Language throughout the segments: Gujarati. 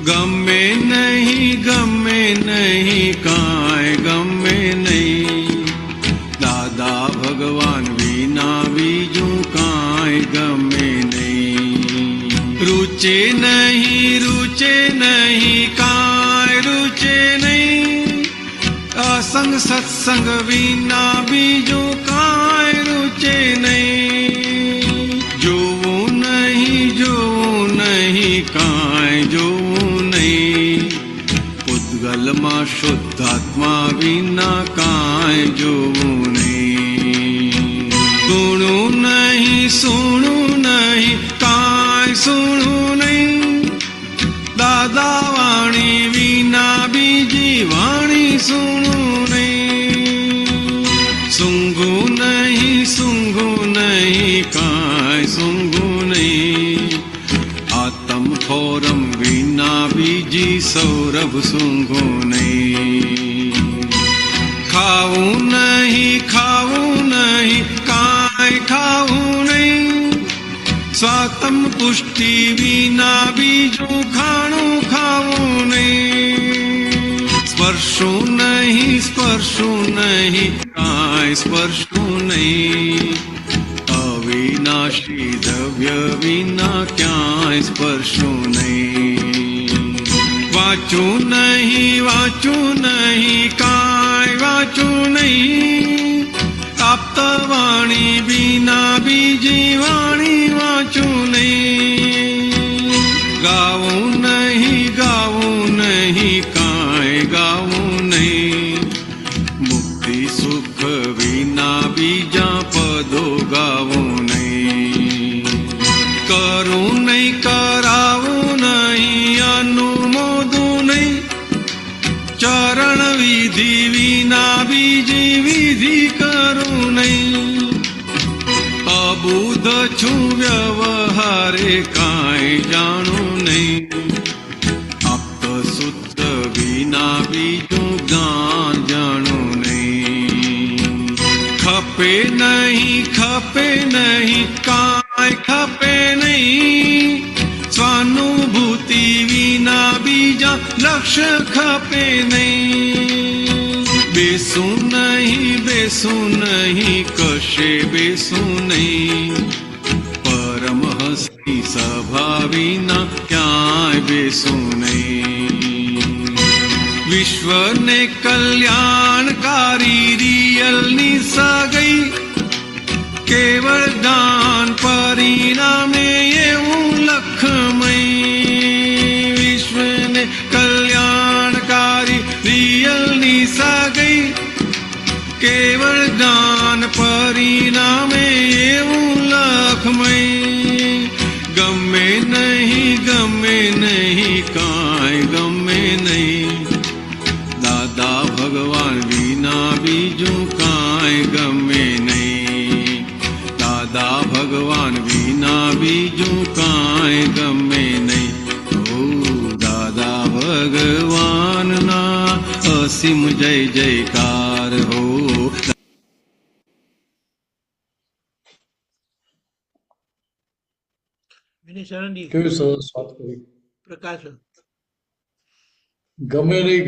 ગમે નહીં કાંઈ ગમે નહીં, દાદા ભગવાન વિના બીજું કાંઈ ગમે નહીં. રૂચે નહીં કાંઈ રૂચે નહીં, અસંગ સત્સંગ વિના બીજું કાંઈ રૂચે નહીં. જોવું નહીં કાંઈ જોવું નહીં, પૂતગલમાં શુદ્ધાત્મા વિના કાંઈ જોવું નહીં. સૂણું નહીં કાંઈ સૂણું નહીં, દાદા વાણી વિના બીજી વાણી સૂણું નહીં. સૂંઘું નહીં કાંઈ સૂંઘું નહીં, આતમ ફોરમ વિના બીજી સૌરભ સૂંઘું નહીં. ખાવું નહીં કાંઈ ખાવું નહીં, સ્વાતમ પુષ્ટિ વિના બીજું ખાણું ખાવું નહીં. સ્પર્શું નહીં કાંઈ સ્પર્શું નહીં, અવિનાશી દ્રવ્ય વિના ક્યાંય સ્પર્શું નહીં. વાંચું નહીં કાંઈ વાંચું નહીં, આપતવાણી વિના બીજી વાણી વાંચું નહીં. ગાવું નહીં કાંઈ ગાવું નહીં, મુક્તિ સુખ વિના બીજા પદો ગાવું નહીં. કરું નહીં કરાવું નહીં, અનુમોદું નહીં, ચરણ વિધિ વિના બીજી વિધિ કરું નહીં. અબુધ છું વ્યવહારે કાંઈ જાણું નહીં, આપત સૂત્ર વિના બીજું જ્ઞાન જાણું નહીં. ખપે નહીં કાંઈ ખપે નહીં, સ્વાનુભૂતિ વિના બીજા લક્ષ્ય ખપે નહીં. બેસું નહીં કશે બેસું નહીં, પરમહંસની સભા વિના ક્યાંય બેસું નહીં. વિશ્વને કલ્યાણકારી રિયલની સગઈ, કેવળ દાન પરિણામે એવું લખમય. વિશ્વને કલ્યાણકારી રિયલની સગઈ, કેવળ દાન પરિણામે એવું લખમય. ગમે નહીં કાંઈ ગમે નહીં, દાદા ભગવાન વિના બીજું કાંઈ ગમે નહીં. દાદા ભગવાન વિના બીજું કાંઈ ગમે નહીં. ઓ દાદા ભગવાનના અસીમ જય જયકાર હો. કેવી સરસ વાત કરી પ્રકાશ. ગમે નહીં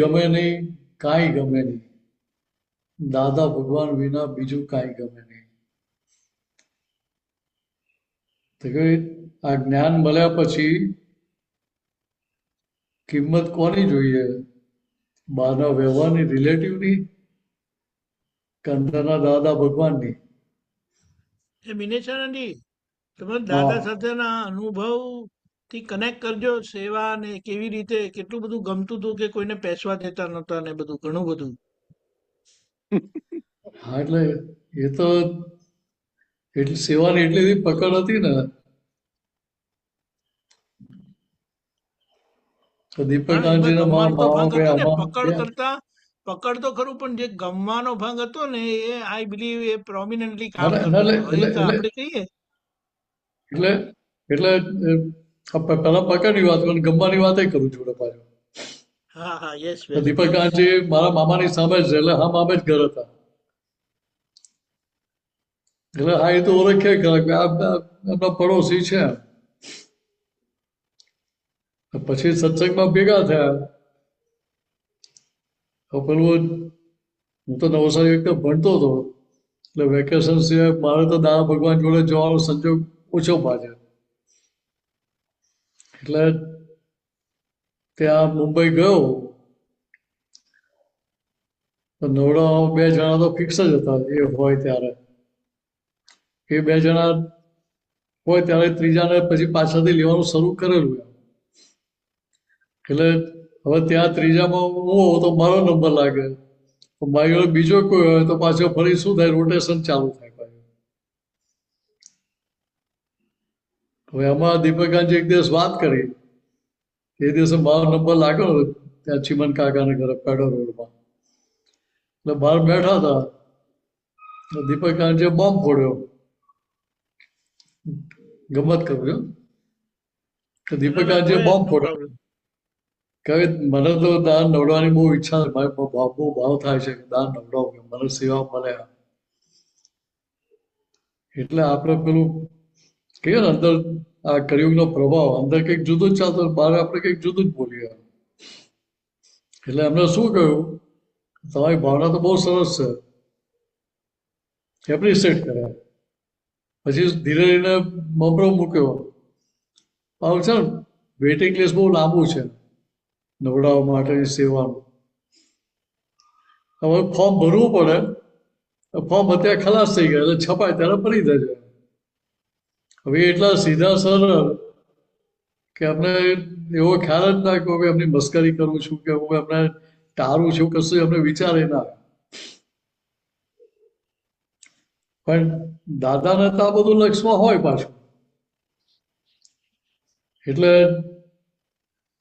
કાંઈ ગમે નહીં, દાદા ભગવાન વિના બીજું કાંઈ ગમે નહીં. તો કે આ જ્ઞાન મળ્યા પછી કિંમત કોની જોઈએ? બહારના વ્યવહારની, રિલેટિવની કે અંદરના દાદા ભગવાનની? એ મિનેશાનંદી, તમે દાદા સાથેના અનુભવ થી કનેક્ટ કરજો. સેવા ને કેવી રીતે કેટલું બધું ગમતું હતું કે કોઈને પેસવા દેતા નતા ને બધું ઘણું બધું. હા, એટલે એ તો એટલી સેવાની એટલી પકડ હતી ને. તો દીપકાંતજીના પકડ તો ખરું, પણ જે ગમવાનો ભાગ હતો ને એ આઈ બિલીવ એ પ્રોમિનન્ટલી કામ આપણે કહીએ. એટલે પેલા પકડની વાત કરું, ગમવાની વાત કરું છું પાછો. હા હા, યસ. દીપકાંતજી મારા મામાની સામે જ, એટલે હા મામે જ ઘર હતા. એટલે હા, એ તો ઓળખે કે એમના પડોશી છે. પછી સત્સંગમાં ભેગા થયા. તો પેલું હું તો નવસારી વખતે ભણતો હતો, એટલે વેકેશન સિવાય મારે તો દાદા ભગવાન જોડે જવાનો સંજોગ ઓછો પાછે. એટલે ત્યાં મુંબઈ ગયો તો નવડામાં 2 જણા તો ફિક્સ જ હતા એ હોય ત્યારે. એ 2 જણા હોય ત્યારે ત્રીજાને પછી પાછળથી લેવાનું શરૂ કરેલું. એટલે હવે ત્યાં ત્રીજામાં હું હોઉં તો મારો નંબર લાગે, તો મારી જોડે બીજો કોઈ હોય તો પાછો ફરી શું થાય, રોટેશન ચાલુ થાય પાછું. હવે એમાં દીપકાનજી એક દિવસ વાત કરી, એ દિવસે મારો નંબર લાગ્યો ત્યાં ચીમન કાકાને ઘરે પેડો રોડમાં. એટલે બહાર બેઠા હતા, દીપકાનજીએ બોમ્બ ફોડ્યો. ગમત કરું છું કે દીપકાનજીએ બોમ્બ ફોડ્યો. કે મને તો દાન નવડાવવાની બહુ ઈચ્છા છે, મારે બહુ ભાવ થાય છે કે દાન નવડાવું, મને સેવા મળે. એટલે આપણે પેલું કહીએ ને, અંદર આ કળિયુગનો પ્રભાવ, અંદર કંઈક જુદું જ ચાલતો, બહાર આપણે કંઈક જુદું જ બોલીએ. એટલે એમને શું કહ્યું, તમારી ભાવના તો બહુ સરસ છે, એપ્રિશિએટ કર્યા. પછી ધીરે ધીરે બમરો મૂક્યો. આવું છે ને, વેઇટિંગ લિસ્ટ બહુ લાંબુ છે નવડાવવા માટેની સેવાનું. હવે ફોર્મ ભરવું પડે, ફોર્મ અત્યારે ખલાસ થઈ ગયા, એટલે છપાય ત્યારે ભરી દેજો. હવે એટલા સીધા સરળ કે અમને એવો ખ્યાલ જ ના કે હવે એમની મસ્કરી કરું છું કે હું એમને ટાળું છું, કશું એમને વિચારે ના. પણ દાદાને તો આ બધું લક્ષમાં હોય પાછું. એટલે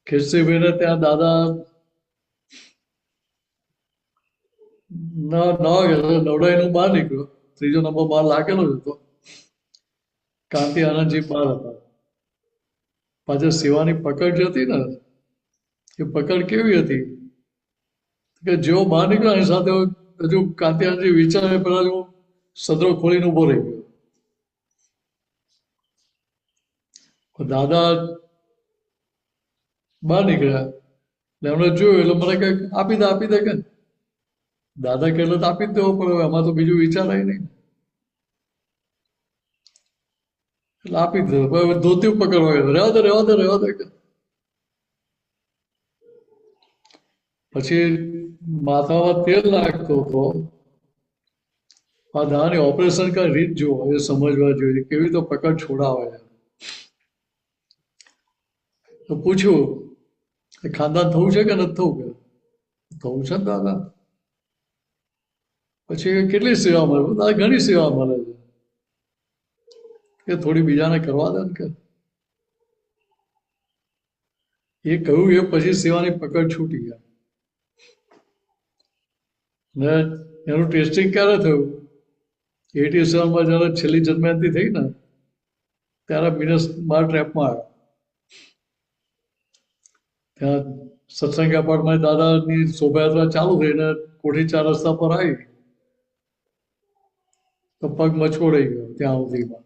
ખીરસીભાઈને ત્યાં દાદા નવડાઈનું બહાર નીકળ્યો. 3જો નંબર બહાર લાગેલો જ હતો. કાંતિ આનંદજી બહાર હતા. પાછળ સેવાની પકડ જે હતી ને, એ પકડ કેવી હતી કે જેવો બહાર નીકળ્યો એની સાથે હજુ કાંતિ આનંદજી વિચારે પેલા હું સદરો ખોલીને ઉભો રહી ગયો. દાદા બહાર નીકળ્યા એટલે એમણે જોયું, એટલે મને કંઈક આપી દે કે. દાદા કે એટલે તો આપી જ દેવો પડે, એમાં તો બીજું વિચારાય નહીં. એટલે આપી જ દીધો. હવે ધોતી પકડવા ગયો, રહેવા દે કે. પછી માથામાં તેલ નાખતો હતો. આ દાદાની ઓપરેશન કા રીત જુઓ, એ સમજવા જોઈએ કેવી તો પકડ છોડાવે. તો પૂછ્યું ખાનદાન થવું છે કે નથી થવું? કે થવું છે ને દાદા. પછી કેટલી સેવા મળે? દાદા ઘણી સેવા મળે છે, કે થોડી બીજાને કરવા દે ને કે. એ કહ્યું એ પછી સેવાની પકડ છૂટી ગયા. ને એનું ટેસ્ટિંગ ક્યારે થયું? 87માં જયારે છેલ્લી જન્મજયંતિ થઈ ને, ત્યારે મિનસ 12 ટ્રેપમાં આવ્યો. ત્યાં સત્સંગ એપાર્ટમાં દાદાની શોભાયાત્રા ચાલુ થઈને કોઠી 4 રસ્તા પર આવી તો પગ મચકોડાઈ ગયો ત્યાં સુધીમાં.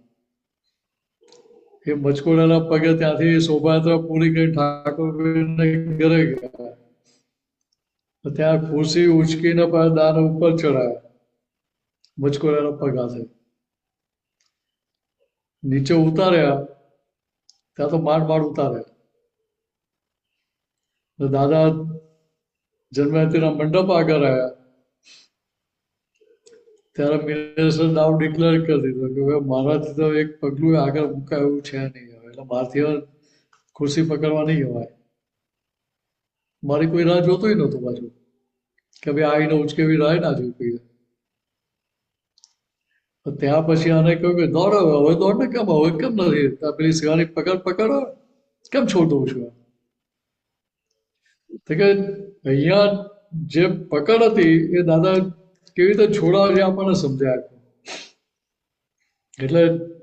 એ મચકોડાના પગે ત્યાંથી શોભાયાત્રા પૂરી કરી ઠાકોરને ઘરે ગયા. ત્યાં ખુરશી ઉચકીને દાન ઉપર ચડાયા મચકોડાના પગ હાથે. નીચે ઉતાર્યા ત્યાં તો માંડ ઉતાર્યા. દાદા જન્મજયંતિના મંડપ આગળ આવ્યા ત્યારે મિનિસ્ટર દાવ ડિક્લેર કરી દીધો કે હવે મારાથી તો એક પગલું આગળ મુકાય એવું છે નહીં. હવે એટલે મારથી ખુરશી પકડવા નહીં જવાય. મારી કોઈ રાહ જોતું નહોતું પાછું કે ભાઈ આવીને ઉચકેવી રાહ ના જોઈ. ત્યાં પછી આને કહ્યું કે દોડ, હવે દોડ ને. કેમ હવે કેમ નથી? પેલી સેવાની પકડો, કેમ છોડ દઉં છું? કે અહીંયા જે પકડ હતી એ દાદા કેવી રીતે છોડાવે છે આપણને સમજાય. એટલે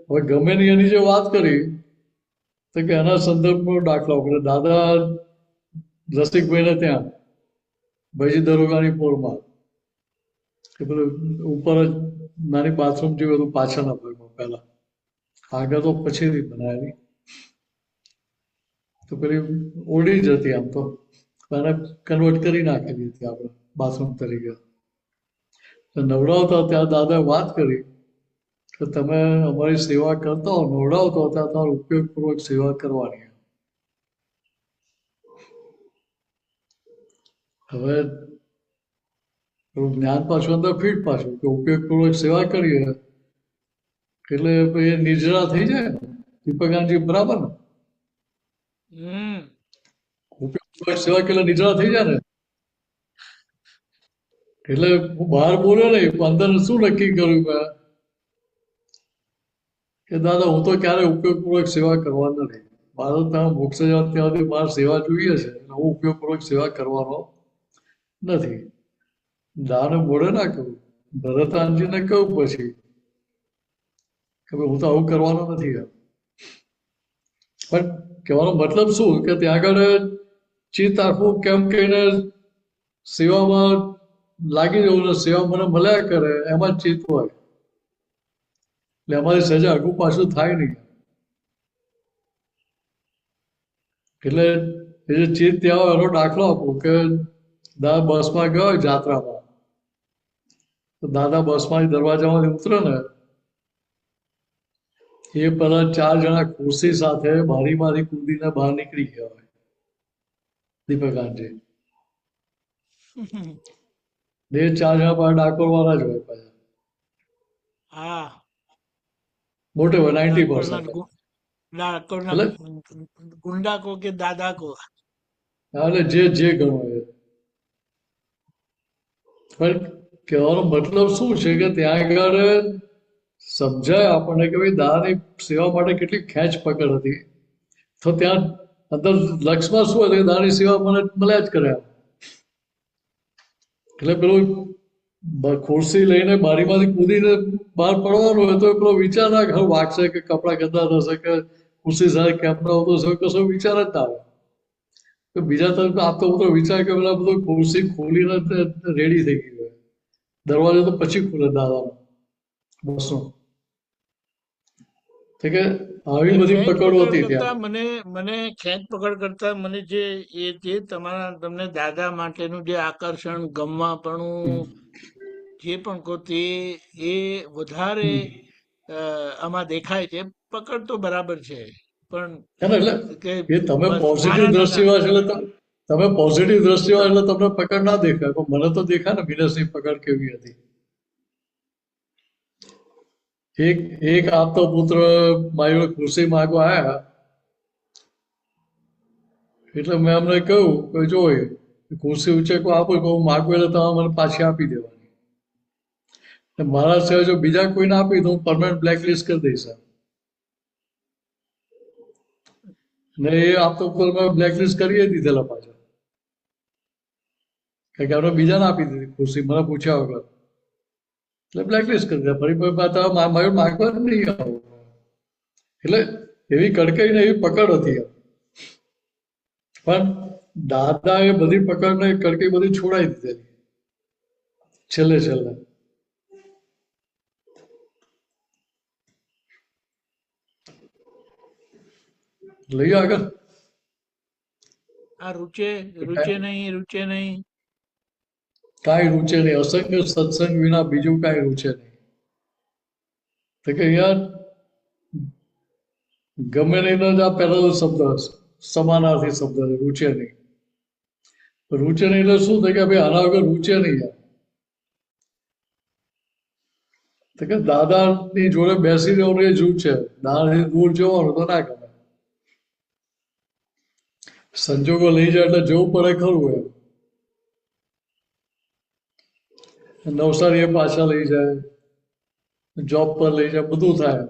હવે ગમે ની એની જે વાત કરી તો કે એના સંદર્ભનો દાખલો આપણે દાદા રસિકભાઈને ત્યાં ભાઈજી દરોગાની પોળમાં કે પેલું ઉપર જ નાની બાથરૂમ જેવું હતું પાછળના ભાગમાં, પહેલા આગળ તો પછીથી બનાવેલી. તો પેલી ઓડી જ હતી આમ તો, એને કન્વર્ટ કરી નાખેલી હતી આપણે બાથરૂમ તરીકે. તો નવડાવતા ત્યાં દાદાએ વાત કરી કે તમે અમારી સેવા કરતા હો, નવડાવતો ત્યાં તમારે ઉપયોગપૂર્વક સેવા કરવાની. હવે થોડું જ્ઞાન પાછું અંદર ફીટ પાછું કે ઉપયોગપૂર્વક સેવા કરીએ એટલે એ નિર્જરા થઈ જાય ને. દીપકાનજી બરાબર ને? હમ ઉપયોગપૂર્વક સેવા એટલે નિર્જરા થઈ જાય ને. એટલે હું બહાર બોલ્યો નહીં, પણ અંદર શું નક્કી કર્યું મેં કે દાદા હું તો ક્યારે ઉપયોગપૂર્વક સેવા કરવા નથી. મારે ત્યાં મોક્ષ જવા ત્યાં સુધી મારે સેવા જોઈએ છે, એટલે હું ઉપયોગપૂર્વક સેવા કરવાનો નથી. દાને મોડે ના કહું, ભરતાનજીને કહું પછી કે ભાઈ હું તો આવું કરવાનો નથી. પણ કહેવાનો મતલબ શું કે ત્યાં આગળ ચિત્ત આખું કેમ કહીને સેવામાં લાગી જવું ને સેવા મને મળ્યા કરે એમાં જ ચિત્ત હોય એટલે અમારી સજા આગું પાછું થાય નહીં. એટલે એ જે ચિત્ત ત્યાં હોય એનો દાખલો આપું કે દાદા બસમાં ગયો હોય જાત્રામાં, તો દાદા બસમાં દરવાજામાંથી ઉતરે ને એ પેલા 4 જણા ખુરશી સાથે બારીમાંથી કૂદીને બહાર નીકળી ગયા હોય. દીપકાનજી બે 4 જણા પાસે ડાકોર વાળા જ હોય પાછા, હા મોટે હોય 90%. ડાકોરના ગુંડા કો કે દાદા કો. એટલે જે ગણો એ. પણ કહેવાનો મતલબ શું છે કે ત્યાં આગળ સમજાય આપણને કે ભાઈ દાદાની સેવા માટે કેટલી ખેંચ પકડ હતી. તો ત્યાં અંદર લક્ષમાં શું હતું? દાદાની સેવા મને મળ્યા જ કર્યા. એટલે પેલું ખુરશી લઈને બારીમાંથી કૂદીને બહાર પડવાનું હોય તો પેલો વિચાર ના કે વાગશે કે કપડા ગંદા થશે કે ખુરશી સાથે કેમેરા આવતો હશે, કશો વિચાર જ ના આવે. તો બીજા તરફ આ તો બધો વિચાર કે પેલા બધું ખુરશી ખોલીને રેડી થઈ ગઈ હોય, દરવાજો તો પછી ખુલે દાદાનો બસનો. કે આવી બધી પકડો હતી ત્યાં. મને ખેંચ પકડ કરતા મને જે તમને દાદા માટેનું જે આકર્ષણ, ગમવાપણું જે પણ કહો તે એ વધારે આમાં દેખાય છે. પકડ તો બરાબર છે, પણ એટલે એ તમે પોઝિટિવ દ્રષ્ટિમાં છે એટલે તમે પોઝિટિવ દ્રષ્ટિમાં એટલે તમને પકડ ના દેખાય, પણ મને તો દેખાય ને વિનસની પકડ કેવી હતી. એક આપતો પુત્ર મારી ખુરશી માંગવા આવ્યા એટલે મેં અમને કહ્યું કે જો ખુરશી ઉચેકો આપો કે હું માગું એટલે તમે મને પાછી આપી દેવાની. મારા સિવાય જો બીજા કોઈને આપી તો હું પરમાનન્ટ બ્લેકલિસ્ટ કરી દઈશ. ને એ આપતો પુત્ર મેં બ્લેકલિસ્ટ કરી દીધેલા પાછા, કારણ કે આપણે બીજાને આપી દીધી ખુરશી મને પૂછ્યા વગર. એટલે બ્લેકલિસ્ટ કરી દે. ફરી મારું માગવા નહીં આવું. એટલે એવી કડકાઈ ને એવી પકડ હતી. પણ દાદા એ બધી પકડને કડકાઈ બધી છોડાઈ દીધેલી છેલ્લે. લઈએ આગળ. આ રૂચે નહીં કાંઈ રૂચે નહીં. અસંગ સત્સંગ વિના બીજું કાંઈ રૂચે નહીં. તો કે યાર ગમે નહીં આ પહેલો શબ્દ સમાનાર્થી શબ્દ રૂચે નહીં. રૂચે નહીં એટલે શું થાય કે ભાઈ આના વગર રૂચે નહીં યાર. તો કે દાદાની જોડે બેસી રહેવાનું એ જ રૂચે. દાદાથી દૂર જવાનું તો ના ગમે. સંજોગો લઈ જાય એટલે જવું પડે ખરું એમ. નવસારી એ પાછા લઈ જાય, જોબ પર લઈ જાય, બધું થાય.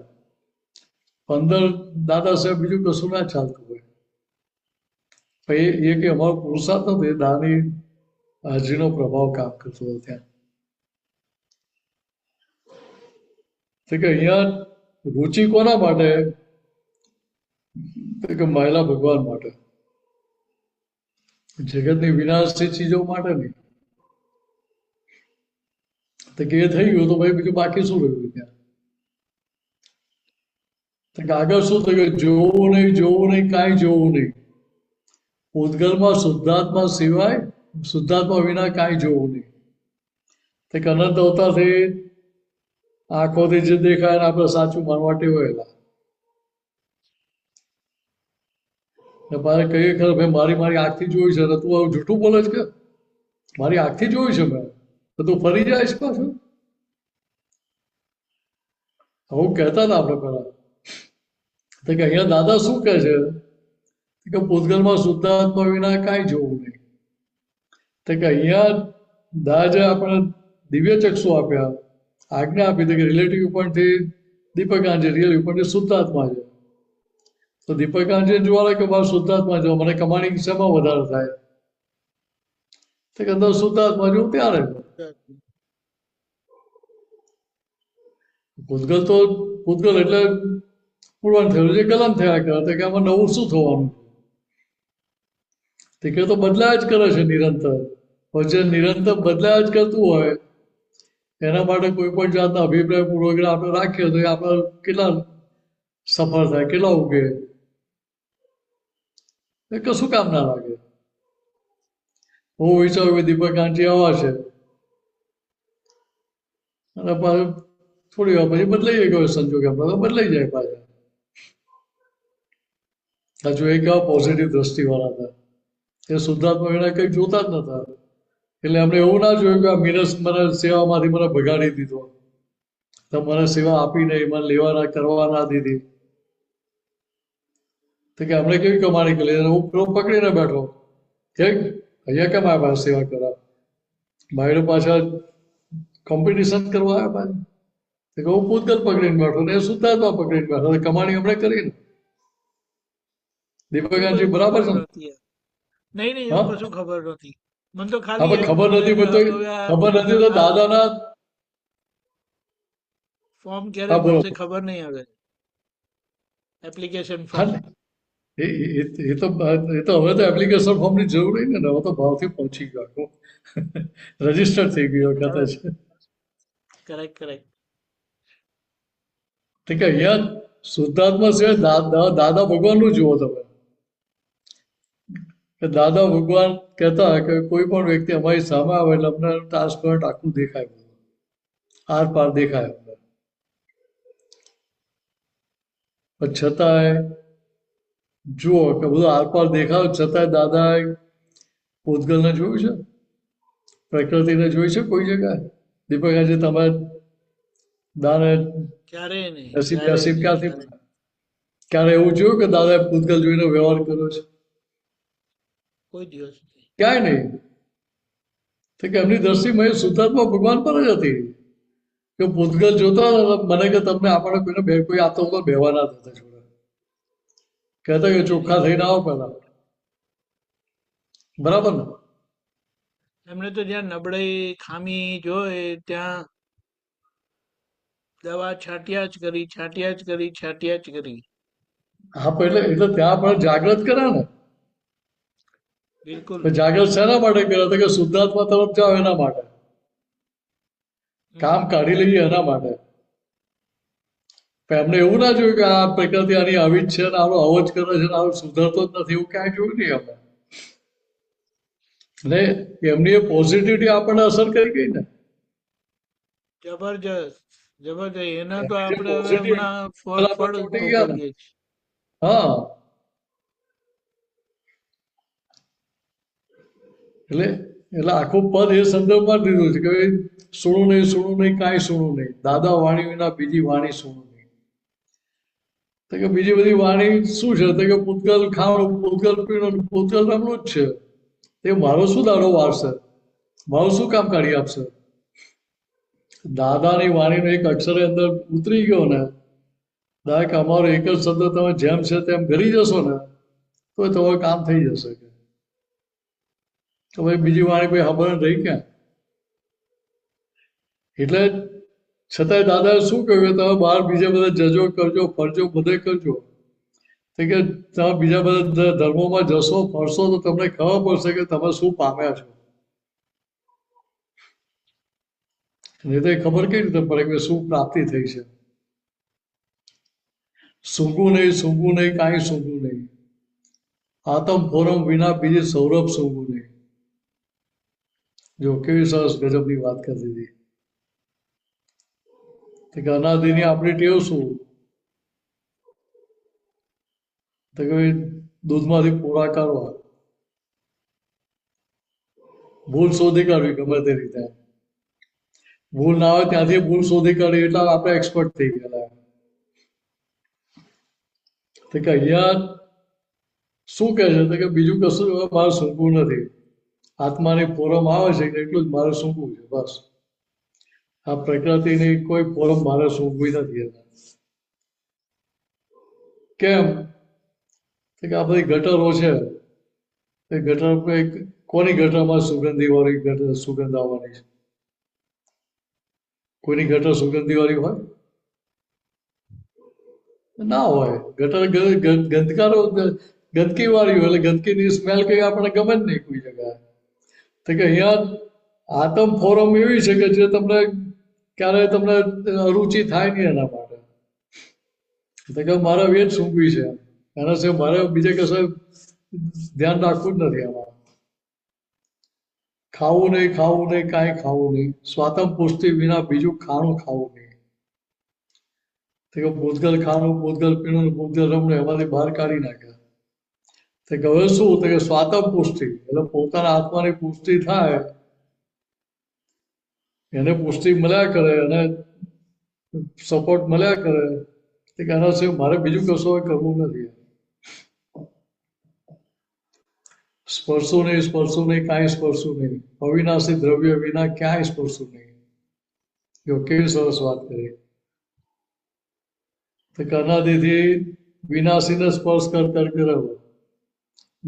અંદર દાદા સાહેબ બીજું કશું ના ચાલતું હોય. એ કે અમારો પુરુષાર્થ નથી, દાદાની હાજરીનો પ્રભાવ કામ કરતો હતો ત્યાં. તો કે અહીંયા રુચિ કોના માટે? કે મહિલા ભગવાન માટે, જગતની વિનાશની ચીજો માટે નહીં. તો કે એ થઈ ગયું તો ભાઈ બીજું બાકી શું રહ્યું ત્યાં? આગળ શું થયું? જોવું નહીં, કાંઈ જોવું નહીં. પૂતગલમાં શુદ્ધાત્મા સિવાય શુદ્ધાત્મા વિના કાંઈ જોવું નહીં. તે અનંત અવતારથી આંખોથી જે દેખાય ને આપણે સાચું માનવા ટેવાયેલા. ને મારે કહીએ ખરે ભાઈ મારી આંખથી જોયું છે ને તું હવે જૂઠું બોલે છે કે મારી આંખથી જોયું છે મેં, તો તું ફરી જાય છે પાછું. આવું કહેતા હતા આપણે પેલા. તો કે અહીંયા દાદા શું કહે છે કે પૂતગલમાં શુદ્ધાત્મા વિના કાંઈ જોવું નહીં. તો કે અહીંયા દાદાએ આપણે દિવ્ય ચક્ષુ આપ્યા, આજ્ઞા આપી હતી કે રિલેટિવ પોઈન્ટથી દીપકાંજી રિયલ પોઈન્ટથી શુદ્ધાત્મા છે. તો દીપકાંજી જોવા કે મારે શુદ્ધાત્મા જો મને કમાણી શેમાં વધારે થાય, તો કે અંદર શુદ્ધાત્મા જોઉં ત્યારે પૂતગલ એટલે પૂર્ણ થયેલું છે, કલમ થયા કરે તો કે આમાં નવું શું થવાનું. તે કે તો બદલાયા જ કરે છે નિરંતર. પણ જે નિરંતર બદલાયા જ કરતું હોય એના માટે કોઈ પણ જાતના અભિપ્રાય પૂર્વક આપણે રાખીએ તો એ આપણે કેટલા સફળ થાય, કેટલા ઉગે, એ કશું કામ ના લાગે. હું વિચારું કે દીપકાંતજી આવા છે અને પાછું થોડી વાર પછી બદલાઈ ગયો સંજોગ, આપણે તો બદલાઈ જાય પાછા. હજુ એ કેવા પોઝિટિવ દ્રષ્ટિવાળા હતા, એ શુદ્ધાત્મા વિના કંઈ જોતા જ નતા. એટલે એમને એવું ના જોયું કે આ મિનસ મને સેવામાંથી મને ભગાડી દીધો, તો મને સેવા આપી નહીં, મને લેવાના કરવા ના દીધી. તો કે અમને કેવી કમાણી કરી, હું પેલો પકડીને બેઠો કે અહીંયા કેમ આ પાસે સેવા કરા, બાયડો પાછા કોમ્પિટિશન કરવા આવ્યા પાછા. તો કે હું પૂતગલ પકડીને બેઠો ને એ શુદ્ધાત્મા પકડીને બેઠો, કમાણી હમણાં કરીને. દીપકાંતજી બરાબર છે? નહીં એવું કશું ખબર નથી મને તો. ખાલી ખબર નથી તો દાદાના ફોર્મ ક્યારે મળશે ખબર નહીં આવે, એપ્લિકેશન ફોર્મ. એ તો હવે તો એપ્લિકેશન ફોર્મ ની જરૂર નહીં ને, હવે તો ભાવથી પહોંચી ગયો, આખું રજીસ્ટર થઈ ગયો કહેતા છે. કરેક્ટ. કે અહીંયા શુદ્ધાત્મા સિવાય દાદા ભગવાન નું જુઓ તમે. કે દાદા ભગવાન કહેતા કે કોઈ પણ વ્યક્તિ અમારી સામે આવે એટલે અમને ટ્રાન્સપરન્ટ આખું દેખાય, આર પાર દેખાય અમને. પણ છતાંય જુઓ કે બધું આર પાર દેખાવ છતાંય દાદાએ પૂતગલને જોયું છે, પ્રકૃતિને જોઈ છે કોઈ જગ્યાએ? દીપકાજી તમે દાને નસીબ ક્યાંથી ક્યારે એવું જોયું કે દાદાએ પૂતગલ જોઈને વ્યવહાર કર્યો છે? કોઈ દિવસ ક્યાંય નહીં. તો કે એમની દ્રષ્ટિમાં એ શુદ્ધાત્મા ભગવાન પર જ હતી કે પૂતગલ જોતા મને કે તમને આપણે કોઈને કોઈ આપતો તો બેવા ના થતા જોડે, કહેતા કે ચોખ્ખા થઈને આવો પેલા. બરાબર ને? એમણે તો જ્યાં નબળાઈ ખામી જોઈ ત્યાં દવા છાંટ્યા જ કરી. હા પણ એટલે ત્યાં પણ જાગૃત કર્યા ને. બિલકુલ. જાગૃત શેના માટે કર્યા હતા? કે શુદ્ધાત્મા તરફ જાઓ એના માટે, કામ કાઢી લઈએ એના માટે. એમને એવું ના જોયું કે આ પ્રકૃતિ આની આવી જ છે ને આનો આવો જ કરે છે ને આવું સુધરતો જ નથી, એવું ક્યાંય જોયું નહીં અમે. ને એમની પોઝિટિવિટી આપણને અસર કરી ગઈ ને, જબરજસ્ત. એના તો આપણે હમણાં ફળ ભોગવીએ છીએ. હા એટલે આખું પદ એ સંદર્ભમાં દીધું છે કે સુણું નહીં કાંઈ સુણું નહીં, દાદા વાણી વિના બીજી વાણી સુણું નહીં. તો કે બીજી બધી વાણી શું છે? તો કે પૂતગલ ખાવાનું, પૂતગલ પીણું, પૂતગલ રમવું જ છે. એ મારો શું દાડો વારશે, મારું શું કામ કાઢી આપશે? દાદાની વાણીનો એક અક્ષર અંદર ઉતરી ગયો ને, દાદા કે અમારો એક જ શબ્દ તમે જેમ છે તેમ કરી જશો ને તો તમારું કામ થઈ જશે. તો ભાઈ બીજી વાણી કોઈ ખબર રહી ક્યાં? એટલે છતાંય દાદાએ શું કહ્યું? તમે બહાર બીજા બધા જજો, કરજો, ફરજો, બધે કરજો. તો કે તમે બીજા બધા ધર્મોમાં જશો, ફરશો તો તમને ખબર પડશે કે તમે શું પામ્યા છો. નહીં તો ખબર કેવી રીતે પડે કે શું પ્રાપ્તિ થઈ છે? સૂંઘવું નહીં, કાંઈ સૂંઘવું નહીં. આતમ ફોરમ વિના બીજી સૌરભ સૂંઘવું નહીં. જો કેવી સરસ ગજબની વાત કરી દીધી. તો કે અનાદિની આપણી ટેવ શું? તો કે ભાઈ દૂધમાંથી પૂરા કરવા, ભૂલ શોધી કાઢવી ગમે તે રીતે. ભૂલ ના હોય ત્યાંથી ભૂલ શોધી કાઢી એટલે આપણે એક્સપર્ટ થઈ ગયેલા. તો કે અહીંયા શું કહે છે? તો કે બીજું કશું મારે સૂંઘવું નથી. આત્માની ફોરમ આવે છે એટલું જ મારે સૂંઘવું છે બસ. આ પ્રકૃતિની કોઈ ફોરમ મારે સૂંઘવી નથી. કેમ? કે આ બધી ગટરો છે, એ ગટર કોની ગટરમાં સુગંધી વાળી ગટર સુગંધ આવવાની છે? કોઈની ગટર સુગંધી વાળી હોય? ના હોય. ગટર ગંદકારો ગંદકી વાળી હોય એટલે ગંદકીની સ્મેલ કઈ આપણને ગમે જ નહીં કોઈ જગ્યાએ. તો કે અહીંયા આતમ ફોરમ એવી છે કે જે તમને ક્યારેય તમને અરુચિ થાય નહીં એના માટે. તો કે મારે એ જ સૂંઘવી છે. એના સિવાય મારે બીજે કશે ધ્યાન રાખવું જ નથી. આમાં ખાવું નહીં, કાંઈ ખાવું નહીં. સ્વાતમ પુષ્ટિ વિના બીજું ખાણું ખાવું નહીં. તો કે ભૂતગલ ખાણું, ભૂતગલ પીણું, ભૂતગલ રમણું એમાંથી બહાર કાઢી નાખ્યા. તો કે હવે શું? તો કે સ્વાતમ પુષ્ટિ એટલે પોતાના આત્માની પુષ્ટિ થાય, એને પુષ્ટિ મળ્યા કરે, એને સપોર્ટ મળ્યા કરે. તો કે એના સિવાય મારે બીજું કશું કરવું નથી. સ્પર્શો નહીં, કાંઈ સ્પર્શવું નહીં. અવિનાશી દ્રવ્ય વિના ક્યાંય સ્પર્શવું નહીં. જો કેવી સરસ વાત કરી. તો કે અનાદિથી વિનાશીને સ્પર્શ કરકે રહ્યો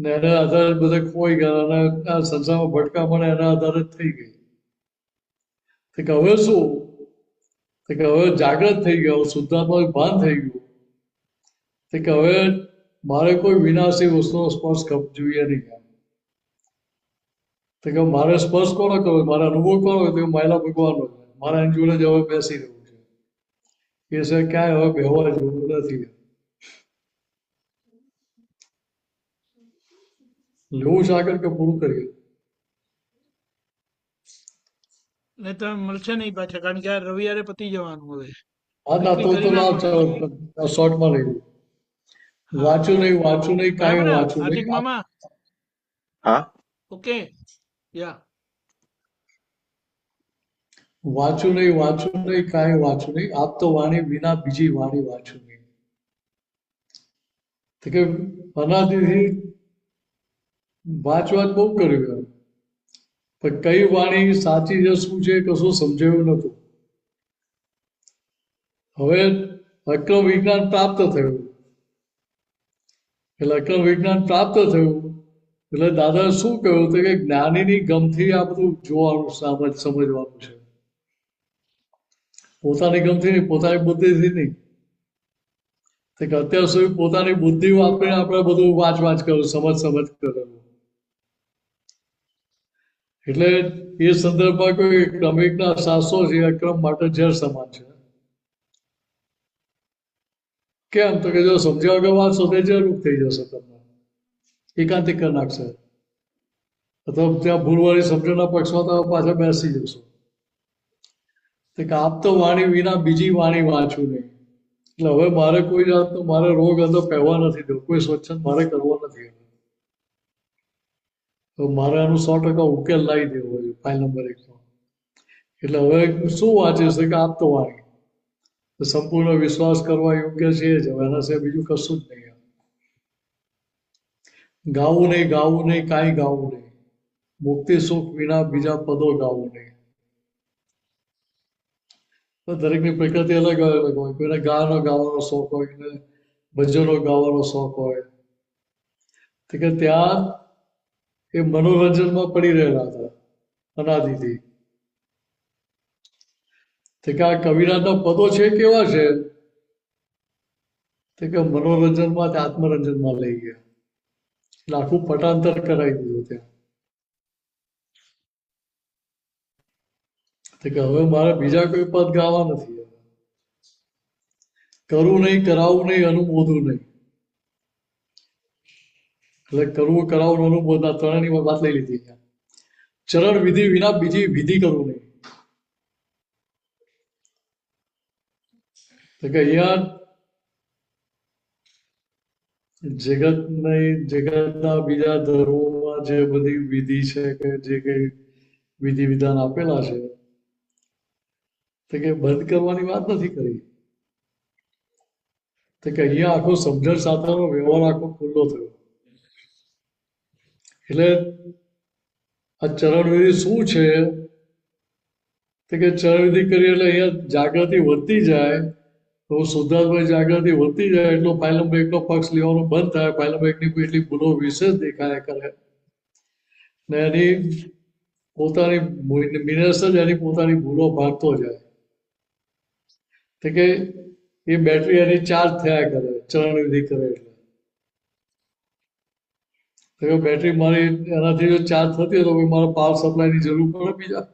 ને એને આધારે બધે ખોઈ ગયા અને આ સંસારમાં ભટકા મને એના આધારે જ થઈ ગઈ. તો કે હવે શું? તો કે હવે જાગૃત થઈ ગયો, શુદ્ધાત્મા ભાન થઈ ગયું. તો કે હવે મારે કોઈ વિનાશી વસ્તુનો સ્પર્શ જોઈએ નહીં. તો કે મારે સ્પર્શ કોનો કરવો? મારે અનુભવ કોનો? તો માયલા ભગવાનનો છે. મારા એની જોડે જ હવે બેસી રહ્યું છે. એ છે ક્યાંય હવે બેહવા જેવું નથી. લેવું છે આગળ કે પૂરું કરીએ? ને તમે મળશે નહીં પાછા, કારણ કે આ રવિવારે પતી જવાનું હવે. હા ના તો શોર્ટમાં લઈ લઉં. વાંચું નહીં, કાંઈ વાંચું હાર્દિક નહીં. મામા, હા ઓકે, યા વાંચું નહીં, કાંઈ વાંચું નહીં. આપ તો વાણી વિના બીજી વાણી વાંચું નહીં. તો કે અનાદિથી વાંચ બહુ કર્યું, પણ કઈ વાણી સાચી છે શું છે કશું સમજાયું નતું. હવે અક્રમ વિજ્ઞાન પ્રાપ્ત થયું. એટલે અક્રમ વિજ્ઞાન પ્રાપ્ત થયું એટલે દાદા શું કહ્યું? તો કે જ્ઞાનીની ગમથી આ બધું જોવાનું, સમજવાનું છે. પોતાની ગમથી નહીં, પોતાની બુદ્ધિથી નહીં. તો કે અત્યાર સુધી પોતાની બુદ્ધિ વાપરીને આપણે બધું વાંચ કર્યું, સમજ કરેલું. એટલે એ સંદર્ભમાં કોઈ ક્રમિકના શાસ્ત્રો છે અક્રમ માટે ઝેર સમાન છે. કેમ? તો કે જો સમજ્યા વગર વાંચશો તો ઝેરરૂપ થઈ જશે, તમને એકાંતિક કરી નાખશે. અથવા ત્યાં ભૂલવાળી સમજણના પક્ષમાં તમે પાછા બેસી જશો. તો કે આપ તો વાણી વિના બીજી વાણી વાંચવું નહીં. એટલે હવે મારે કોઈ જાતનો મારે રોગ અંદર પહેવા નથી દેવો, કોઈ સ્વચ્છંદ મારે કરવો નથી. તો મારે આનું 100% ઉકેલ લાવી દેવો છે ફાઇલ નંબર 1 માં. એટલે હવે શું વાંચીશ? કે આપ તો વાણી સંપૂર્ણ વિશ્વાસ કરવા યોગ્ય છે જ. હવે એના સિવાય બીજું કશું જ નહીં. ગાવું નહીં, કાંઈ ગાવું નહીં. મુક્તિ સુખ વિના બીજા પદો ગાવું નહીં. દરેકની પ્રકૃતિ અલગ અલગ હોય. કોઈને ગાવાનો ગાવાનો શોખ હોય, કોઈને ભજનો ગાવાનો શોખ હોય. તો કે ત્યાં એ મનોરંજનમાં પડી રહેલા હતા અનાદિથી. તો કે આ કવિરાજના પદો છે કેવા છે? તો કે મનોરંજનમાં આત્મરંજનમાં લઈ ગયા. એટલે આખું પટાંતર કરાવી દીધું ત્યાં. તો કે હવે મારે બીજા કોઈ પદ ગાવા નથી. કરવું નહીં, કરાવવું નહીં, અનુમોદવું નહીં. એટલે કરવું કરાવવું અનુભવ આ ત્રણેયની વાત લઈ લીધી અહીંયા. ચરણ વિધિ વિના બીજી વિધિ કરવું નહીં. તો કે અહીંયા જગતના બીજા ધર્મોમાં જે બધી વિધિ છે કે જે કઈ વિધિ વિધાન આપેલા છે તો કે બંધ કરવાની વાત નથી કરી. તો કે અહીંયા આખો સમજણ સાથેનો વ્યવહાર આખો ખુલ્લો થયો. એટલે આ ચરણવિધિ શું છે તો કે ચરણવિધિ કરીએ એટલે અહીંયા જાગૃતિ વધતી જાય. તો શુદ્ધાત્માની જાગૃતિ વધતી જાય એટલો ફાઇલ નંબર એકનો પક્ષ લેવાનું બંધ થાય. ફાઇલ નંબર એકની એટલી ભૂલો વિશેષ દેખાયા કરે ને એની પોતાની મિનસ જ એની પોતાની ભૂલો ભાગતો જાય. તો કે એ બેટરી એની ચાર્જ થયા કરે ચરણવિધિ કરે એટલે. તો બેટરી મારી એનાથી જો ચાર્જ થતી હોય તો મારે પાવર સપ્લાયની જરૂર પડે બીજા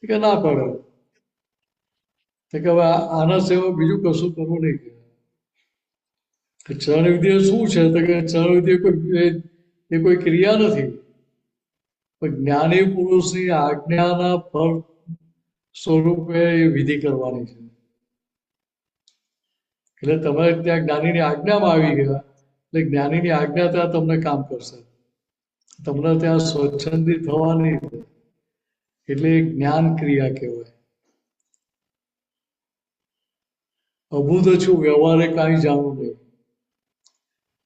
કે ના પડે. તો કે હવે આના સિવાય બીજું કશું કરવું નહીં. ચરણવિધિ શું છે તો કે ચરણવિધિ એ કોઈ ક્રિયા નથી પણ જ્ઞાની પુરુષની આજ્ઞાના ફળ સ્વરૂપે એ વિધિ કરવાની છે. એટલે તમે ત્યાં જ્ઞાનીની આજ્ઞામાં આવી ગયા એટલે જ્ઞાનીની આજ્ઞા ત્યાં તમને કામ કરશે. તમને ત્યાં સ્વચ્છંદી થવાની એટલે જ્ઞાન ક્રિયા કહેવાય. અભૂત છું વ્યવહારે કાંઈ જાણવું નહીં.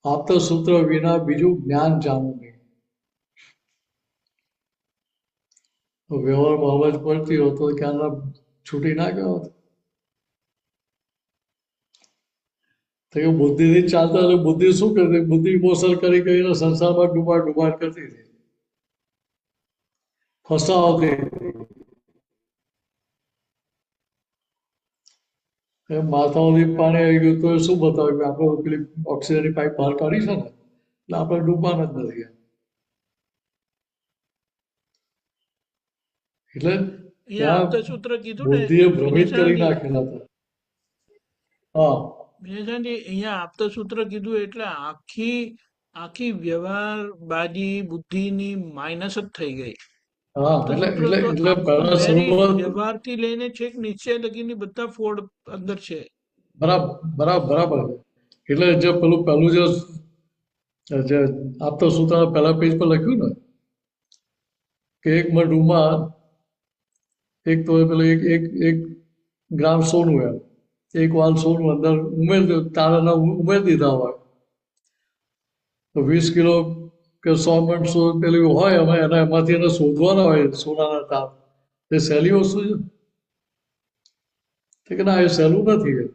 આપતા સૂત્ર વિના બીજું જ્ઞાન જાણવું નહીં. વ્યવહારમાં અવાજ પડતી હોતો ક્યારના છૂટી ના ગયો હતો. તો કે બુદ્ધિથી ચાલતા એટલે બુદ્ધિ શું કરતી? બુદ્ધિ ઇમોશન કરી કરીને સંસારમાં ડૂબાડ કરતી હતી, ફસાવતી હતી. માથામાંથી પાણી આવી ગયું તો શું બતાવ્યું કે આપણે પેલી ઓક્સિજનની પાઇપ બહાર કાઢી છે ને એટલે આપણે ડૂબવાના જ નથી. એટલે બુદ્ધિએ ભ્રમિત કરી નાખેલા હતા. હા વિનયચંદજી, અહીંયા આપતા સૂત્ર કીધું એટલે આખી વ્યવહારબાજી બુદ્ધિની માઇનસ જ થઈ ગઈ. વ્યવહારથી લઈને છેક નિશ્ચય લગીની બધા ફોડ અંદર છે. બરાબર. એટલે જે પહેલું જે આપતા સૂત્ર પહેલા પેજ પર લખ્યું ને કે એક રૂમમાં એક તો પેલું એક ગ્રામ સોનું એમ એક વાલ સોનું અંદર ઉમેર દીધા હોય તો 20 કિલો કે 100 મણ પેલું હોય અમે એમાંથી એને શોધવાના હોય સોનાના તાર. એ સહેલી વસ્તુ છે કે ના, એ સહેલું નથી.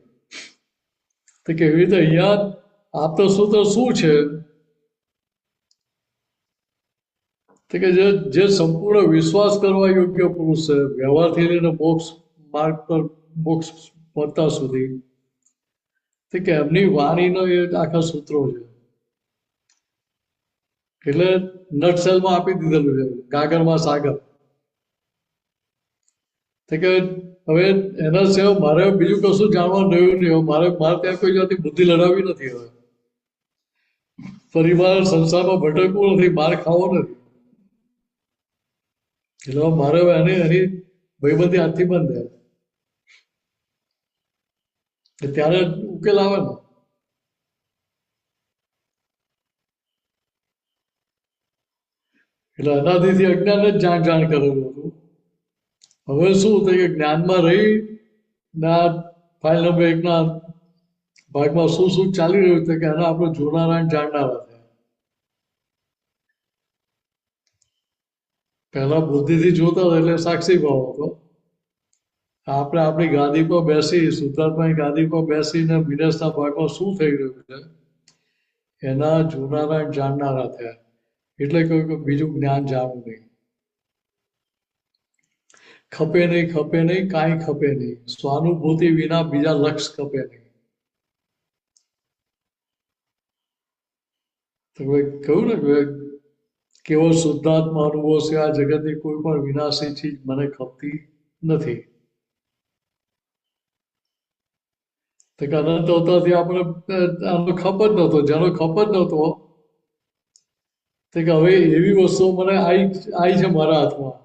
તો કેવી રીતે અહીંયા આપતા સૂત્ર શું છે તો કે જે સંપૂર્ણ વિશ્વાસ કરવા યોગ્ય પુરુષ છે વ્યવહારથી લઈને મોક્ષ માર્ગ પર મોક્ષ પહોંચતા સુધી તો કે એમની વાણીનો એ આખા સૂત્રો છે. એટલે નટસેલમાં આપી દીધેલું છે, ગાગરમાં સાગર. તો કે હવે એના સિવાય મારે બીજું કશું જાણવા રહ્યું નહીં. મારે ત્યાં કોઈ જાતની બુદ્ધિ લડાવી નથી. હવે ફરી વાર સંસારમાં ભટકવું નથી, બહાર ખાવો નથી. એટલે મારે એની ભાઈબંધી હાથથી બંધ થાય ત્યારે ઉકેલ આવે ને. એટલે અનાદિથી અજ્ઞાન જ જાણ કરેલું હતું. હવે શું થાય કે જ્ઞાનમાં રહી ના ફાઇલ નંબર 1 ના ભાગમાં શું ચાલી રહ્યું છે કે એના આપણે જોનારા જાણનારા થયા. પહેલા બુદ્ધિથી જોતા હતા એટલે સાક્ષી ભાવ હતો. આપણે આપણી ગાદી પર બેસી શુદ્ધાત્માની ગાદી પર બેસીને વિનાશના ભાગમાં શું થઈ રહ્યું છે એના જોનારા જાણનારા થયા. એટલે કહ્યું કે બીજું જ્ઞાન જાણવું નહીં. ખપે નહીં, કાંઈ ખપે નહીં. સ્વાનુભૂતિ વિના બીજા લક્ષ ખપે નહીં. તો કહ્યું ને કેવો શુદ્ધાત્મા અનુભવ છે આ જગતની કોઈ પણ વિનાશી ચીજ મને ખપતી નથી. અનંત અવતારથી આપણે આનો ખપ જ નહોતો. જેનો ખપ જ નહોતો તો કે હવે એવી વસ્તુઓ મને આવી છે મારા હાથમાં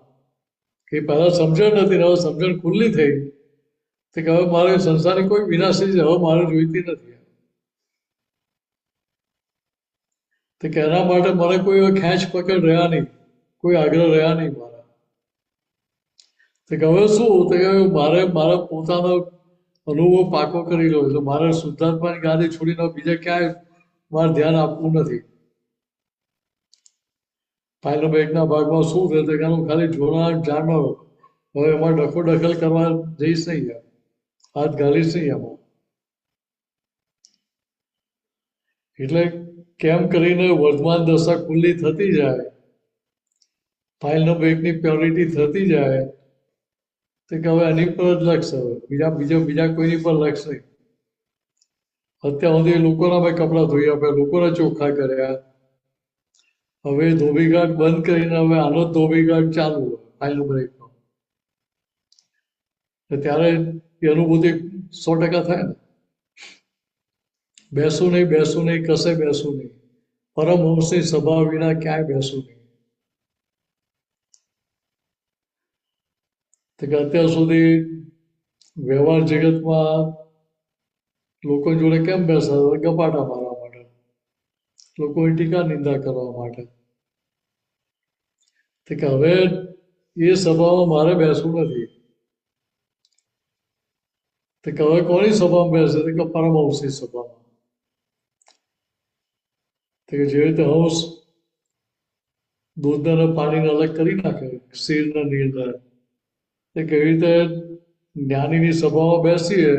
કે પહેલા સમજણ નથી ને હવે સમજણ ખુલ્લી થઈ, તો કે હવે મારે સંસારની કોઈ વિનાશી છે હવે મારે જોઈતી નથી. તો કે એના માટે મને કોઈ ખેંચ પકડ રહ્યા નહીં, કોઈ આગ્રહ રહ્યા નહીં મારા. તો કે હવે શું, તો કે મારે મારા પોતાનો અનુભવ પાકો કરી લો એટલે મારે શુદ્ધાત્માની ગાદી છોડીને બીજે ક્યાંય મારે ધ્યાન આપવું નથી. ફાઇનલ બ્રેકના ભાગમાં શું થયું કે એનું ખાલી જોનાર જાણનારો, હવે એમાં દખલ કરવા જઈશ નહીં, હાથ ઘાલીશ નહીં એમાં. એટલે કેમ કરીને વર્તમાન દશા ખુલ્લી થતી જાય, ફાઇલનો બ્રેકની પ્યોરિટી થતી જાય, તો કે હવે એની પર જ લક્ષ, હવે બીજા કોઈની પર લક્ષ નહીં. અત્યાર સુધી લોકોના મેં કપડાં ધોઈ આપ્યા, લોકોના ચોખ્ખા કર્યા, હવે ધોબીઘાટ બંધ કરીને હવે આનો જ ધોબીઘાટ ચાલુ ફાઇનલ બ્રેકનો. ત્યારે એ અનુભૂતિ 100% થાય ને. બેસું નહીં, કશે બેસું નહીં, પરમહંસની સભા વિના ક્યાંય બેસું નહીં. તો કે અત્યાર સુધી વ્યવહાર જગતમાં લોકો જોડે કેમ બેસા, ગપાટા મારવા માટે, લોકોની ટીકા નિંદા કરવા માટે. તો કે હવે એ સભામાં મારે બેસવું નથી. તો કે હવે કોની સભામાં બેસે, તો કે પરમહંસની સભામાં. તો કે જે રીતે હંસ દૂધને અને પાણીને અલગ કરી નાખે, ક્ષીરને નીરને, તો કેવી રીતે જ્ઞાનીની સભામાં બેસીએ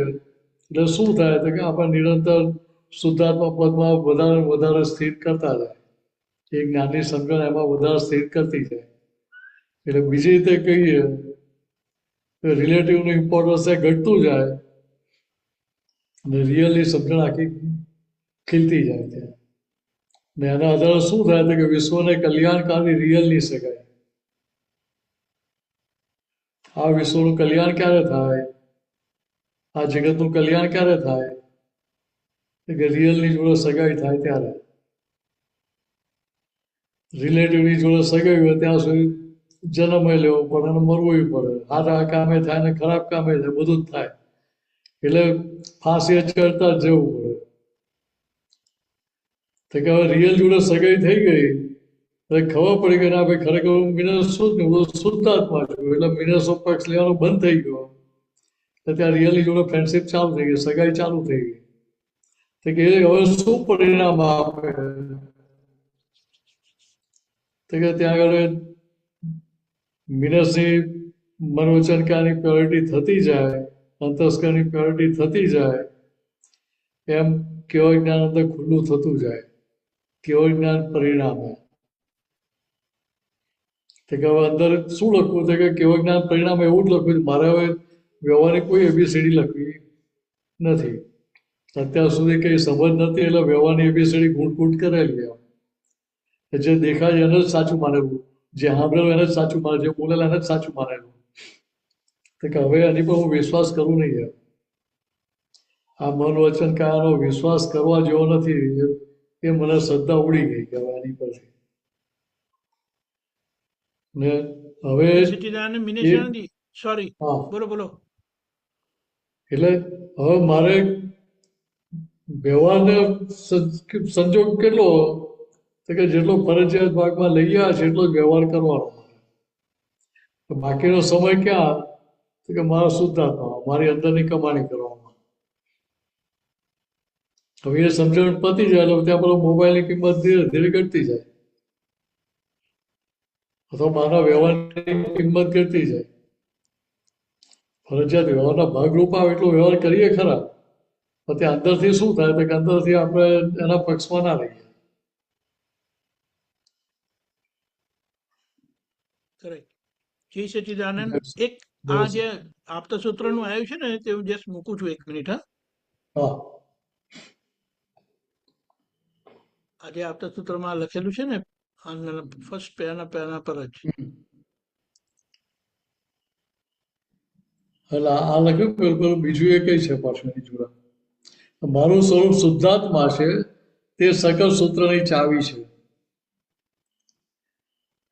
એટલે શું થાય, તો કે આપણે નિરંતર શુદ્ધાત્મા પદમાં વધારે વધારે સ્થિર કરતા જાય, એ જ્ઞાનની સમજણ એમાં વધારે સ્થિર કરતી જાય. એટલે બીજી રીતે કહીએ તો રિલેટિવનું ઇમ્પોર્ટન્સ ઘટતું જાય અને રિયલની સમજણ આખી ખીલતી જાય છે. ને એના આધારે શું થાય તો કે વિશ્વને કલ્યાણકારી રિયલની શકાય. આ વિશ્વનું કલ્યાણ ક્યારે થાય, આ જગતનું કલ્યાણ ક્યારે થાય, કે રિયલની જોડે સગાઈ થાય ત્યારે. રિલેટિવની જોડે સગાઈ હોય ત્યાં સુધી જન્મ લેવો પડે અને મરવું પડે, સારા કામે થાય ને ખરાબ કામે થાય, બધું જ થાય. એટલે ફાંસી ચડતા જ જવું પડે. તો કે હવે રિયલ જોડે સગાઈ થઈ ગઈ એટલે ખબર પડી કે ના ભાઈ ખરેખર હું મિનસ શુદ્ધાત્મા છું, એટલે મિનસો પક્ષ લેવાનો બંધ થઈ ગયો. તો ત્યાં રિયલની જોડે ફ્રેન્ડશીપ ચાલુ થઈ ગઈ, સગાઈ ચાલુ થઈ ગઈ. તો કે હવે શું પરિણામ આપે, તો કે ત્યાં આગળ મિનસની મનોવચનકાની પ્યોરિટી થતી જાય, અંતસ્કરની પ્યોરિટી થતી જાય, એમ કેવળ જ્ઞાન અંદર ખુલ્લું થતું જાય, કેવળ જ્ઞાન પરિણામે. તો કે હવે અંદર શું લખવું છે કે કેવળ જ્ઞાન પરિણામે એવું જ લખવું છે. મારે હવે વ્યવહારની કોઈ એબીસીડી લખવી નથી. અત્યાર સુધી કઈ સમજ નથી એટલે વ્યવહારની એબીસીડી ઘૂંટ કરેલી. જે દેખાય એને જ સાચું માનેલું, જે સાંભળેલું એને જ સાચું માને, જે બોલેલા એને જ સાચું માનેલું. તો કે હવે એની પર હું વિશ્વાસ કરું નહીં. આ મન વચન કાયાનો વિશ્વાસ કરવા જેવો નથી, એ મને શ્રદ્ધા ઉડી ગઈ કે હવે આની પરથી. ને હવે સોરી, બોલો. એટલે હવે મારે વ્યવહારને સંજોગ કેટલો, તો કે જેટલો ફરજિયાત ભાગમાં લઈ ગયા છે એટલો જ વ્યવહાર કરવાનો. બાકીનો સમય ક્યાં, તો કે મારા શુદ્ધાત્મા, મારી અંદરની કમાણી કરવામાં. હવે એ સમજણ પતી જાય એટલે ત્યાં પેલો મોબાઈલની કિંમત ધીરે ધીરે ઘટતી જાય, અથવા મારા વ્યવહારની કિંમત ઘટતી જાય. ફરજિયાત વ્યવહારના ભાગરૂપ આવે એટલો વ્યવહાર કરીએ ખરા, પણ ત્યાં અંદરથી શું થાય તો કે અંદરથી આપણે એના પક્ષમાં ના રહીએ. જય સચ્ચિદાનંદ. એક આ જે આપતા સૂત્રનું આવ્યું છે ને તે હું જસ્ટ મૂકું છું, 1 મિનિટ. હા, આજે આપતા સૂત્રમાં લખેલું છે ને, ફર્સ્ટ પેના પર જ. એટલે આ લખ્યું પેલું બીજું એ કઈ છે પાછું એની જોડે, મારું સ્વરૂપ શુદ્ધાત્મા છે, તે સકલ સૂત્રની ચાવી છે.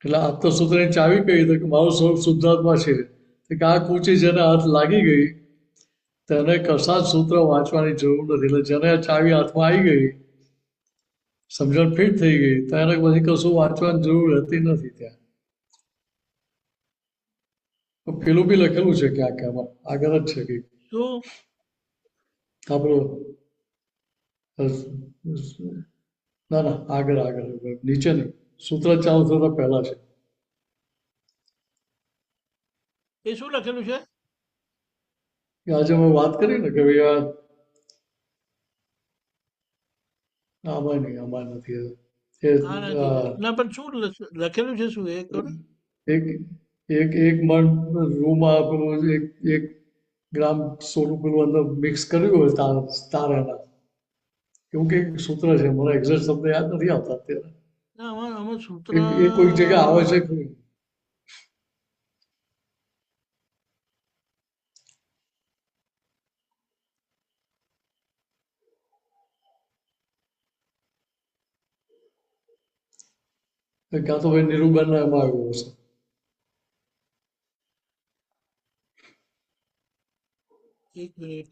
એટલે આત્મસૂત્રની ચાવી કહી તો કે મારું સ્વરૂપ શુદ્ધાત્મા છે. કે આ કૂચી જેને હાથ લાગી ગઈ તેને કશા જ સૂત્ર વાંચવાની જરૂર નથી. એટલે જેને આ ચાવી હાથમાં આવી ગઈ, સમજણ ફિટ થઈ ગઈ, તો એને પછી કશું વાંચવાની જરૂર રહેતી નથી ત્યાં. તો પેલું બી લખેલું છે ક્યાંક આમાં આગળ જ છે કે શું આપણું ના ના આગળ આગળ નીચે નહીં, સૂત્ર ચાલુ થતા પહેલા છે. એ શું લખેલું છે? કે આજે મેં વાત કરી ને કે ભાઈ આમાં નહીં, આમાં નથી. એ આ નથી ના, પણ શું લખેલું છે? શું એ કહો ને. એક એક એક મણ રૂમાં પેલું એક ગ્રામ સોનું પેલું અંદર મિક્સ કર્યું હોય તારેના, એવું કંઈક સૂત્ર છે. મને એક્ઝેક્ટ શબ્દ યાદ નથી આવતા અત્યારે. ના, આમાં સૂત્ર એ કોઈક જગ્યાએ આવે છે ખરું. કાં તો ભાઈ નિરૂબેન એમાં આવ્યું હશે. એક મિનિટ.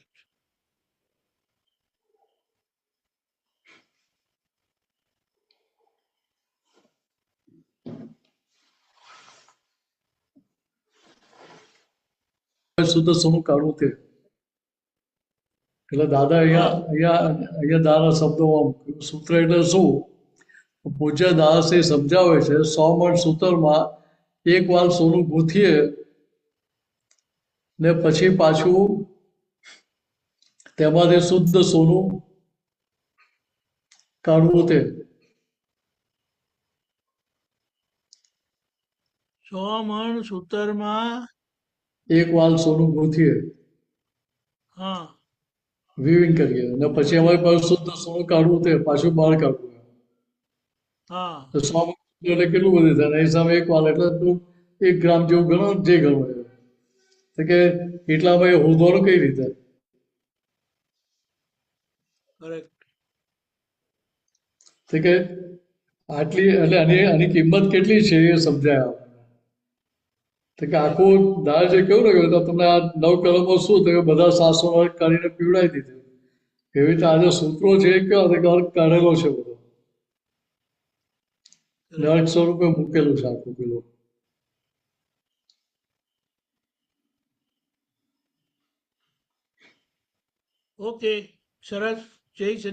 શુદ્ધ સોનું કાઢવું તે. એટલે દાદા અહીંયા દાદા શબ્દોમાં મૂક્યું. સૂત્ર એટલે શું? પૂજ્ય દાસે સમજાવે છે 100 મણ સૂતરમાં એક વાલ સોનું ગૂંથીએ ને પછી પાછું તેમાંથી શુદ્ધ સોનું કાઢવું તે. 100 મણ સૂતરમાં એક વાલ સોનું ગૂંથીએ, હા વિવિંગ કરીએ અને પછી અમારી પાસે શુદ્ધ સોનું કાઢવું તે પાછું બહાર કાઢવું. હા તો 100 મણ એટલે કેટલું બધું થાય? એની સામે એક વાલ એટલે તું 1 ગ્રામ જેવું ગણો, જે ગણો એ. તો કે એટલામાં એ હોદવાનું કઈ રીતે? કરેક્ટ. તો કે આટલી એટલે આની કિંમત કેટલી છે એ સમજાય આપણને. તો કે આખું દાળ જે કેવું ને તો તમને આ 9 કલમો શું તો કે બધા 700 કાઢીને પીવડાવી દીધું. એવી રીતે આજે સૂત્રો છે એ કેવા તો કે અર્ક કાઢેલો છે બધો, ને અર્ક સ્વરૂપે મૂકેલું છે આખું પેલું. ઓકે, સરસ. જય સચિદાનંદ.